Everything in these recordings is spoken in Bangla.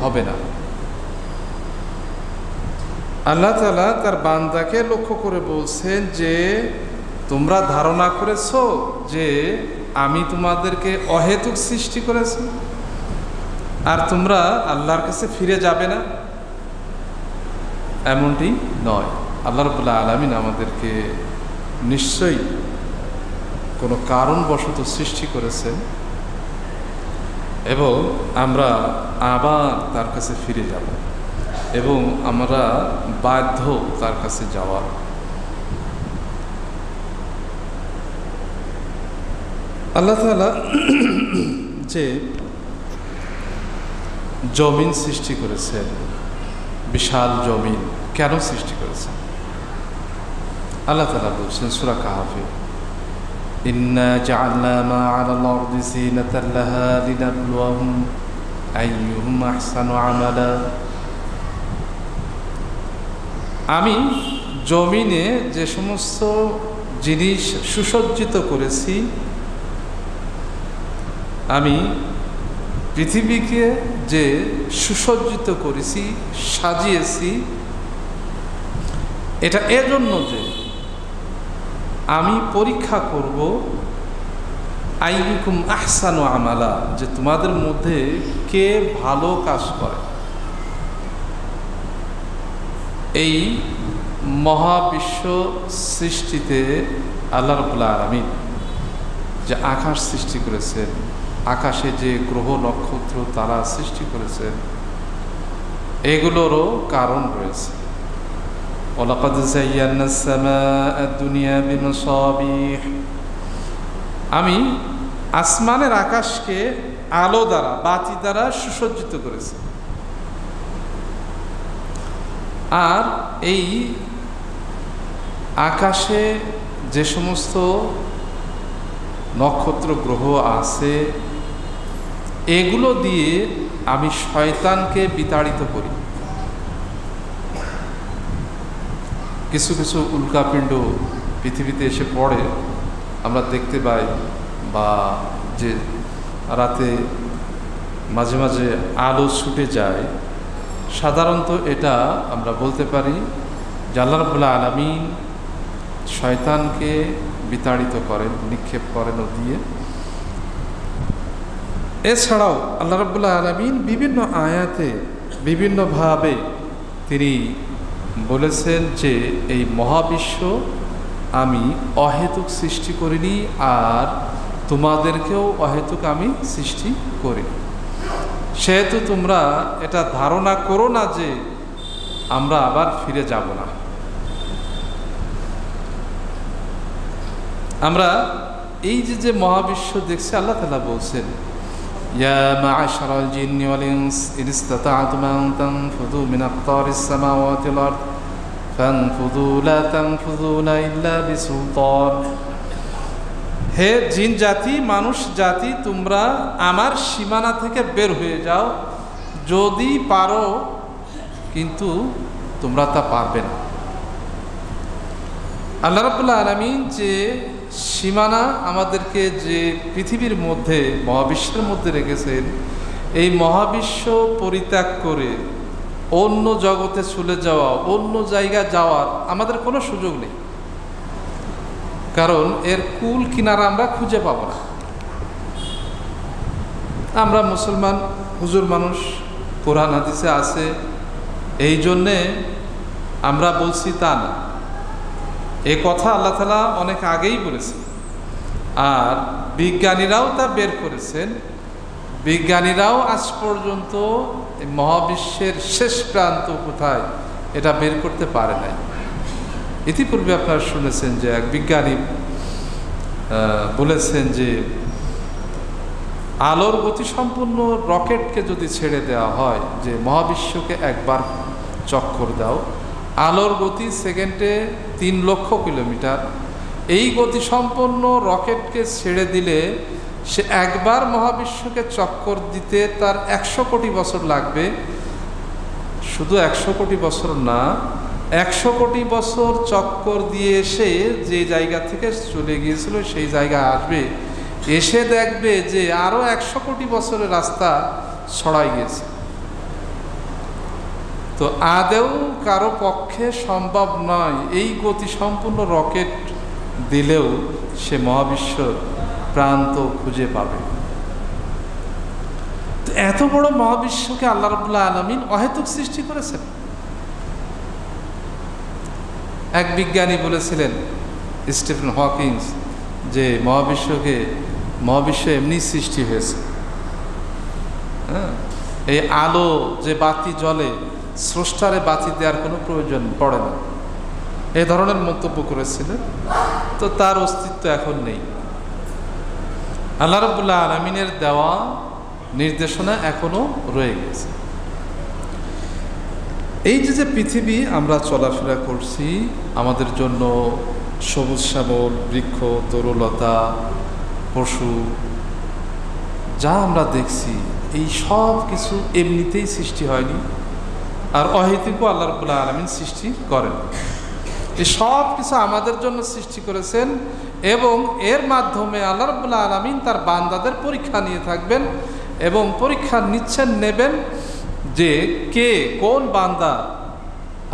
হবে না। আল্লাহ তাআলা তার বান্দাকে লক্ষ্য করে বলছেন যে তোমরা ধারণা করেছো যে আমি তোমাদেরকে অহেতুক সৃষ্টি করেছি আর তোমরা আল্লাহর কাছে ফিরে যাবে না, এমনটি নয়। আল্লাহ রাব্বুল আলামিন আমাদেরকে নিশ্চয়ই কোনো কারণবশত সৃষ্টি করেছেন এবং আমরা আবার তার কাছে ফিরে যাব এবং আমরা বাধ্য তার কাছে যাওয়ার। আল্লাহ তাআলা যে জমিন সৃষ্টি করেছেন, বিশাল জমিন কেন সৃষ্টি করেছেন? আল্লাহ তাআলা বলছেন সূরা কাহফে, ইন্না জাআলনা মা আলাল আরদি জিনাতাল লাহা লিনাবলুয়াহুম আইয়ুহুম আহসানু আমালা। আমি জমিনে যে সমস্ত জিনিস সুসজ্জিত করেছি, আমি পৃথিবীকে যে সুসজ্জিত করেছি, সাজিয়েছি, এটা এজন্য যে আমি পরীক্ষা করব আইয়ুকুম আহসানু আমালা, যে তোমাদের মধ্যে কে ভালো কাজ করে। এই মহাবিশ্ব সৃষ্টিতে আল্লাহ রাব্বুল আলামিন যে আকাশ সৃষ্টি করেছেন, আকাশে যে গ্রহ নক্ষত্র তারা সৃষ্টি করেছেন, এগুলোরও কারণ রয়েছে। ওয়ালাকাদ যায়্যানাস সামাআদ দুনিয়া বিমাসাবিহ, আমি আসমানের আকাশকে আলো দ্বারা, বাতি দ্বারা সুসজ্জিত করেছি। আর এই আকাশে যে সমস্ত নক্ষত্র গ্রহ আছে, এগুলো দিয়ে আমি শয়তানকে বিতাড়িত করি। কিছু কিছু উল্কাপিণ্ড পৃথিবীতে এসে পড়ে, আমরা দেখতে পাই, বা যে রাতে মাঝে মাঝে আলো ছুটে যায়, সাধারণত এটা আমরা বলতে পারি যে আল্লাহ রাব্বুল আলামিন শয়তানকে বিতাড়িত করেন, নিক্ষেপ করেন ও দিয়ে। এছাড়াও আল্লাহ রাব্বুল আলামিন বিভিন্ন আয়াতে বিভিন্নভাবে তিনি বলেছেন যে এই মহাবিশ্ব আমি অহেতুক সৃষ্টি করিনি, আর তোমাদেরকেও অহেতুক আমি সৃষ্টি করিনি। সেহেতু তোমরা এটা ধারণা করো না যে আমরা আবার ফিরে যাব না। আমরা এই যে মহাবিশ্ব দেখছি, আল্লাহ তাআলা বলছেন, ইয়া মা'আশারাল জিন্নি ওয়াল ইনস ইন ইসতাতা'তুম আন তানফুযু মিন আকতারিস সামাওয়াতি ওয়াল আরদ ফানফুযু লা তানফুযুনা ইল্লা বিসুলতান। হে জিন জাতি, মানুষ জাতি, তোমরা আমার সীমানা থেকে বের হয়ে যাও যদি পারো, কিন্তু তোমরা তা পারবে না। আল্লাহ রাব্বুল আলামিন যে সীমানা আমাদেরকে যে পৃথিবীর মধ্যে, মহাবিশ্বের মধ্যে রেখেছেন, এই মহাবিশ্ব পরিত্যাগ করে অন্য জগতে চলে যাওয়া, অন্য জায়গায় যাওয়ার আমাদের কোনো সুযোগ নেই, কারণ এর কুল কিনারা আমরা খুঁজে পাব না। আমরা মুসলমান হুজুর মানুষ, কোরআন হাদিসে আছে, এই জন্যে আমরা বলছি তা না। এ কথা আল্লাহ তাআলা অনেক আগেই বলেছেন, আর বিজ্ঞানীরাও তা বের করেছেন। বিজ্ঞানীরাও আজ পর্যন্ত মহাবিশ্বের শেষ প্রান্ত কোথায় এটা বের করতে পারে নাই। ইতিপূর্বে আপনারা শুনেছেন যে এক বিজ্ঞানী বলেছেন যে আলোর গতিসম্পন্ন রকেটকে যদি ছেড়ে দেওয়া হয়, যে মহাবিশ্বকে একবার চক্কর দাও, আলোর গতি সেকেন্ডে 3 লক্ষ কিলোমিটার, এই গতিসম্পন্ন রকেটকে ছেড়ে দিলে সে একবার মহাবিশ্বকে চক্কর দিতে তার 100 কোটি বছর লাগবে। শুধু 100 কোটি বছর না, 100 কোটি বছর চক্কর দিয়ে এসে যে জায়গা থেকে চলে গিয়েছিল সেই জায়গায় আসবে, এসে দেখবে যে আরও 100 কোটি বছরের রাস্তা ছড়াই গিয়েছে। তো আদেও কারো পক্ষে সম্ভব নয় এই গতিসম্পন্ন রকেট দিলেও সে মহাবিশ্ব প্রান্ত খুঁজে পাবে। তো এত বড় মহাবিশ্বকে আল্লাহ রাব্বুল আলামিন অহেতুক সৃষ্টি করেছেন। এক বিজ্ঞানী বলেছিলেন, স্টিফেন হকিংস, যে মহাবিশ্ব এমনি সৃষ্টি হয়েছে। এই আলো যে বাতি জ্বলে, স্রষ্টারে বাতি দেওয়ার কোনো প্রয়োজন পড়ে না, এই ধরনের মন্তব্য করেছিলেন। তো তার অস্তিত্ব এখন নেই। আল্লাহ রাব্বুল আলামিনের দেওয়া নির্দেশনা এখনো রয়ে গেছে। এই যে পৃথিবী আমরা চলাফেরা করছি, আমাদের জন্য সবুজ শ্যামল বৃক্ষ, তরুলতা, পশু যা আমরা দেখছি, এই সব কিছু এমনিতেই সৃষ্টি হয়নি, আর অহেতুকও আল্লাহ রাব্বুল আলামিন সৃষ্টি করেন। এই সব কিছু আমাদের জন্য সৃষ্টি করেছেন এবং এর মাধ্যমে আল্লাহ রাব্বুল আলামিন তার বান্দাদের পরীক্ষা নিয়ে থাকবেন এবং পরীক্ষা নেবেন যে কে কোন বান্দা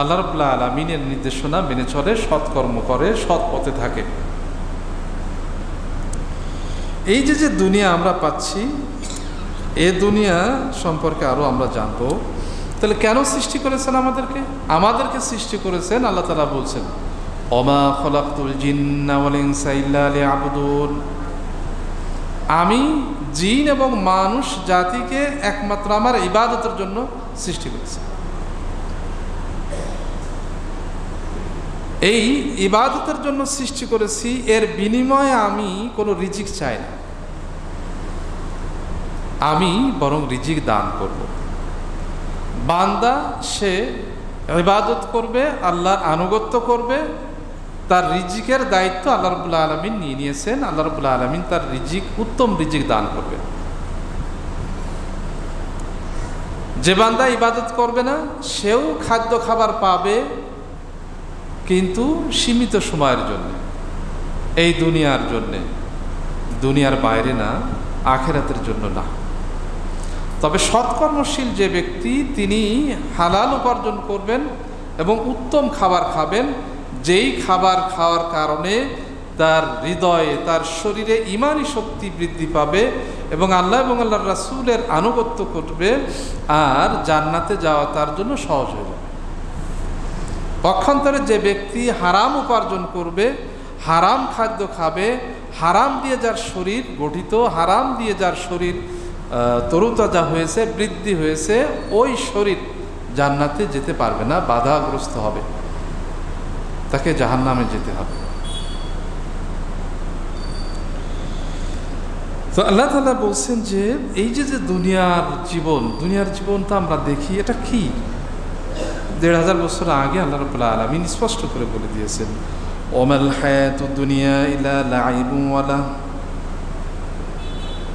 আল্লাহ রাব্বুল আলামিনের নির্দেশনা মেনে চলে, সৎকর্ম করে, সৎ পথে থাকে। এই যে দুনিয়া আমরা পাচ্ছি, এ দুনিয়া সম্পর্কে আরো আমরা জানবো। তাহলে কেন সৃষ্টি করেছেন আমাদেরকে সৃষ্টি করেছেন। আল্লাহ তাআলা বলছেন, ওমা খলাকতুল জিন্না ওয়াল ইনসা ইল্লা লিয়াবুদুন, আমি জিন এবং মানুষ জাতিকে একমাত্র আমার ইবাদতের জন্য সৃষ্টি করেছি। এই ইবাদতের জন্য সৃষ্টি করেছি, এর বিনিময়ে আমি কোনো রিজিক চাই না, আমি বরং রিজিক দান করব। বান্দা সে ইবাদত করবে, আল্লাহর আনুগত্য করবে, তার রিজিকের দায়িত্ব আল্লাহ রাব্বুল আলামিন নিয়ে নিয়েছেন। আল্লাহ রাব্বুল আলামিন তার উত্তম রিজিক দান করবে। যে বান্দা ইবাদত করবে না, সেও খাদ্য খাবার পাবে, কিন্তু সীমিত সময়ের জন্য, এই দুনিয়ার জন্যে, দুনিয়ার বাইরে না, আখিরাতের জন্য না। তবে সৎকর্মশীল যে ব্যক্তি, তিনি হালাল উপার্জন করবেন এবং উত্তম খাবার খাবেন, যেই খাবার খাওয়ার কারণে তার হৃদয়ে, তার শরীরে ঈমানি শক্তি বৃদ্ধি পাবে এবং আল্লাহ এবং আল্লাহর রাসূলের আনুগত্য করবে, আর জান্নাতে যাওয়া তার জন্য সহজ হয়ে যাবে। পক্ষান্তরে যে ব্যক্তি হারাম উপার্জন করবে, হারাম খাদ্য খাবে, হারাম দিয়ে যার শরীর গঠিত, হারাম দিয়ে যার শরীর তরুতাজা হয়েছে, বৃদ্ধি হয়েছে, ওই শরীর জান্নাতে যেতে পারবে না, বাধাগ্রস্ত হবে, তাকে জাহান্নামে যেতে হবে। তো আল্লাহ তাআলা বলছেন যে এই যে দুনিয়ার জীবনটা আমরা দেখি, এটা কি? ১৫০০ বছর আগে আল্লাহ রাব্বুল আলামিন স্পষ্ট করে বলে দিয়েছেন, ওমাল হায়াতুদ দুনিয়া ইল্লা লাইবুন ওয়া লাহু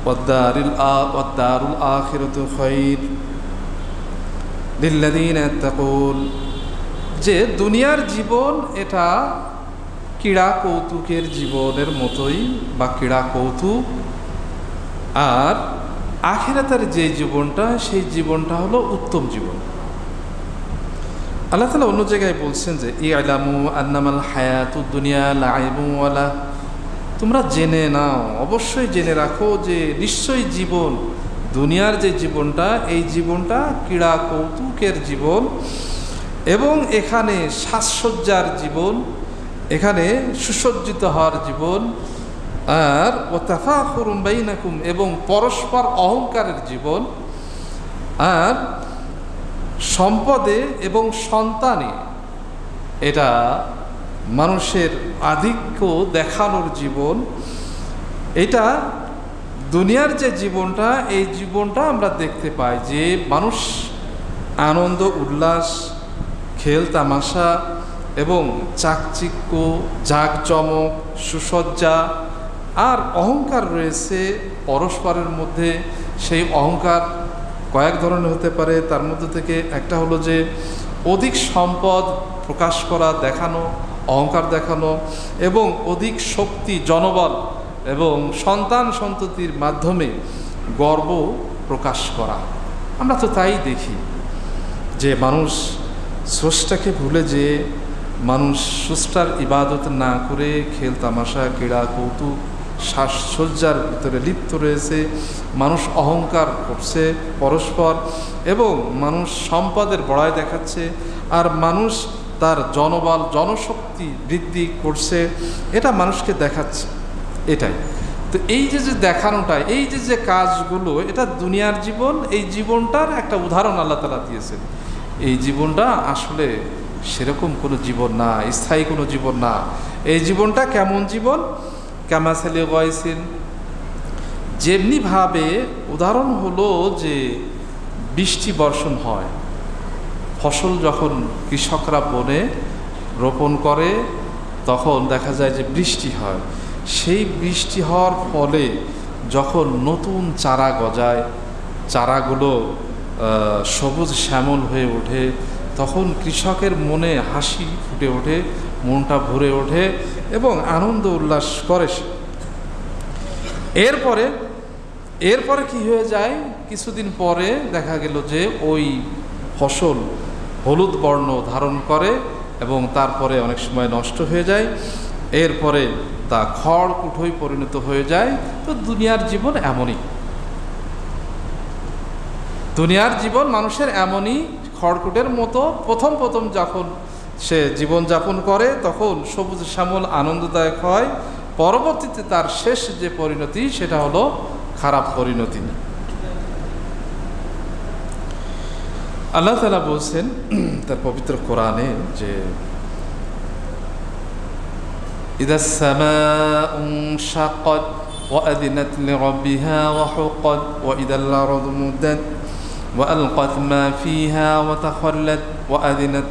ওয়াদ-দারুল আখিরাতু খায়র লিল্লাযীনা ইয়াত্তাকুন। যে দুনিয়ার জীবন এটা ক্রীড়া কৌতুকের জীবনের মতোই, বা ক্রীড়া কৌতুক, আর আখিরাতের যে জীবনটা, সেই জীবনটা হলো উত্তম জীবন। আল্লাহ তাআলা অন্য জায়গায় বলছেন যে ইআলামু আন্নামাল হায়াতুদ দুনিয়া লাইবুন ওয়া লাহু, তোমরা জেনে নাও, অবশ্যই জেনে রাখো যে নিশ্চয়ই জীবন, দুনিয়ার যে জীবনটা, এই জীবনটা ক্রীড়া কৌতুকের জীবন এবং এখানে সাজসজ্জার জীবন, এখানে সুসজ্জিত হওয়ার জীবন, আর ওয়াতাফাখুরুম বাইনাকুম, এবং পরস্পর অহংকারের জীবন, আর সম্পদে এবং সন্তানে এটা মানুষের আধিক্য দেখানোর জীবন। এটা দুনিয়ার যে জীবনটা, এই জীবনটা আমরা দেখতে পাই যে মানুষ আনন্দ উল্লাস, খেল তামাশা এবং চাকচিক্য, জাঁকজমক, সুসজ্জা, আর অহংকার রয়েছে পরস্পরের মধ্যে। সেই অহংকার কয়েক ধরনের হতে পারে, তার মধ্যে থেকে একটা হলো যে অধিক সম্পদ প্রকাশ করা, দেখানো, অহংকার দেখানো, এবং অধিক শক্তি, জনবল এবং সন্তান সন্ততির মাধ্যমে গর্ব প্রকাশ করা। আমরা তো তাই দেখি যে মানুষ স্রষ্টাকে ভুলে যে মানুষ স্রষ্টার ইবাদত না করে খেল তামাশা ক্রীড়া কৌতুক সাজসজ্জার ভিতরে লিপ্ত রয়েছে, মানুষ অহংকার করছে পরস্পর, এবং মানুষ সম্পদের বড়াই দেখাচ্ছে, আর মানুষ তার জনবল জনশক্তি বৃদ্ধি করছে, এটা মানুষকে দেখাচ্ছে। এটাই তো এই যে দেখানোটা, এই যে কাজগুলো, এটা দুনিয়ার জীবন, এই জীবনটার একটা উদাহরণ আল্লাহ তাআলা দিয়েছেন। এই জীবনটা আসলে সেরকম কোনো জীবন না, স্থায়ী কোনো জীবন না। এই জীবনটা কেমন জীবন? কামাসালি গায়সিন, যেমনিভাবে উদাহরণ হলো যে বৃষ্টি বর্ষণ হয়, ফসল যখন কৃষকরা বনে রোপণ করে তখন দেখা যায় যে বৃষ্টি হয়। সেই বৃষ্টি হওয়ার ফলে যখন নতুন চারা গজায়, চারাগুলো সবুজ শ্যামল হয়ে ওঠে, তখন কৃষকের মনে হাসি ফুটে ওঠে, মনটা ভরে ওঠে এবং আনন্দ উল্লাস করে সে। এরপরে কি হয়ে যায়, কিছুদিন পরে দেখা গেল যে ওই ফসল হলুদ বর্ণ ধারণ করে এবং তারপরে অনেক সময় নষ্ট হয়ে যায়, এরপরে তা খড় কুটোয় পরিণত হয়ে যায়। তো দুনিয়ার জীবন এমনই, দুনিয়ার জীবন মানুষের এমনই, খড়কুটের মতো। প্রথম যখন সে জীবনযাপন করে তখন সবুজ শ্যামল আনন্দদায়ক হয়, পরবর্তীতে তার শেষ যে পরিণতি সেটা হলো খারাপ পরিণতি। আল্লাহ তাআলা বলছেন তার পবিত্র কোরআনে যে ইদাস সামাউ শাক্কাত ওয়া আযিনাত লিরাব্বিহা ওয়া হুক্কাত ওয়া ইদাল আরদু মুদ্দাত وألقت ما فيها وتخلت وأذنت